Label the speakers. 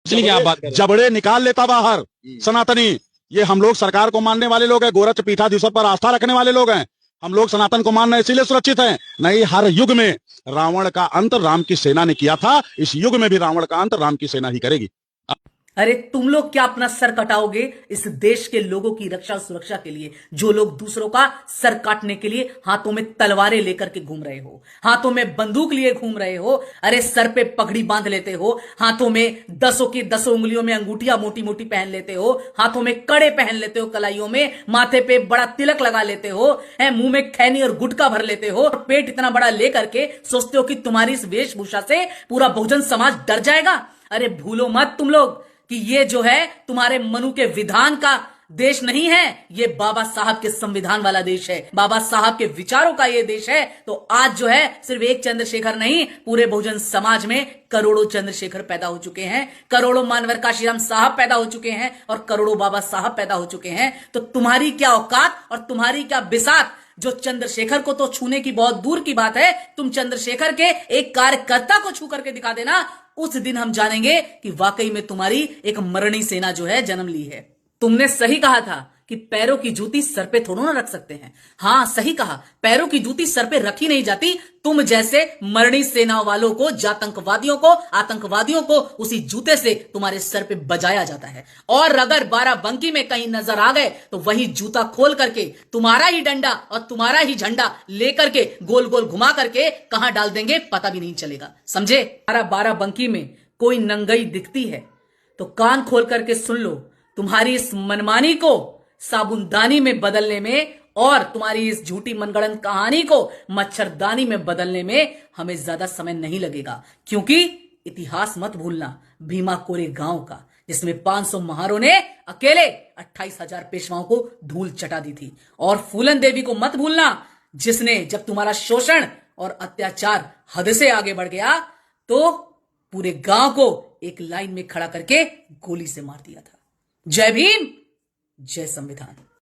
Speaker 1: इसलिए क्या आप बात कर रहे
Speaker 2: जबड़े निकाल लेता बाहर सनातनी। ये हम लोग सरकार को मानने वाले लोग हैं, गोरक्ष पीठाधीश्वर पर आस्था रखने वाले लोग हैं। हम लोग सनातन को मानना इसीलिए सुरक्षित हैं। नहीं, हर युग में रावण का अंत राम की सेना ने किया था, इस युग में भी रावण का अंत राम की सेना ही करेगी।
Speaker 3: अरे तुम लोग क्या अपना सर कटाओगे इस देश के लोगों की रक्षा सुरक्षा के लिए, जो लोग दूसरों का सर काटने के लिए हाथों में तलवारें लेकर के घूम रहे हो, हाथों में बंदूक लिए घूम रहे हो। अरे सर पे पगड़ी बांध लेते हो, हाथों में 10 की 10 उंगलियों में अंगूठियां मोटी मोटी पहन लेते हो, हाथों में कड़े पहन लेते हो, कलाइयों में, माथे पे बड़ा तिलक लगा लेते हो, मुंह में खैनी और गुटखा भर लेते हो, और पेट इतना बड़ा लेकर के सोचते हो कि तुम्हारी इस वेशभूषा से पूरा बहुजन समाज डर जाएगा। अरे भूलो मत तुम लोग कि ये जो है तुम्हारे मनु के विधान का देश नहीं है, ये बाबा साहब के संविधान वाला देश है, बाबा साहब के विचारों का ये देश है। तो आज जो है सिर्फ एक चंद्रशेखर नहीं, पूरे बहुजन समाज में करोड़ों चंद्रशेखर पैदा हो चुके हैं, करोड़ों मानवर काशीराम साहब पैदा हो चुके हैं, और करोड़ों बाबा साहब पैदा हो चुके हैं। तो तुम्हारी क्या औकात और तुम्हारी क्या बिसात, जो चंद्रशेखर को तो छूने की बहुत दूर की बात है, तुम चंद्रशेखर के एक कार्यकर्ता को छू करके दिखा देना, उस दिन हम जानेंगे कि वाकई में तुम्हारी एक मरणी सेना जो है जन्म ली है। तुमने सही कहा था कि पैरों की जूती सर पे थोड़ा ना रख सकते हैं। हाँ सही कहा, पैरों की जूती सर पे रखी नहीं जाती। तुम जैसे मरणी सेना वालों को, जातंकवादियों को, आतंकवादियों को उसी जूते से तुम्हारे सर पे बजाया जाता है। और अगर बाराबंकी में कहीं नजर आ गए तो वही जूता खोल करके तुम्हारा ही डंडा और तुम्हारा ही झंडा लेकर के गोल गोल घुमा करके कहां डाल देंगे पता भी नहीं चलेगा, समझे। बाराबंकी में कोई नंगई दिखती है तो कान खोल करके सुन लो, तुम्हारी इस मनमानी को साबुनदानी में बदलने में और तुम्हारी इस झूठी मनगढ़ंत कहानी को मच्छरदानी में बदलने में हमें ज्यादा समय नहीं लगेगा। क्योंकि इतिहास मत भूलना भीमा कोरे गांव का, जिसमें 500 महारों ने अकेले 28,000 पेशवाओं को धूल चटा दी थी। और फूलन देवी को मत भूलना, जिसने जब तुम्हारा शोषण और अत्याचार हद से आगे बढ़ गया तो पूरे गांव को एक लाइन में खड़ा करके गोली से मार दिया था। जय भीम, जय संविधान।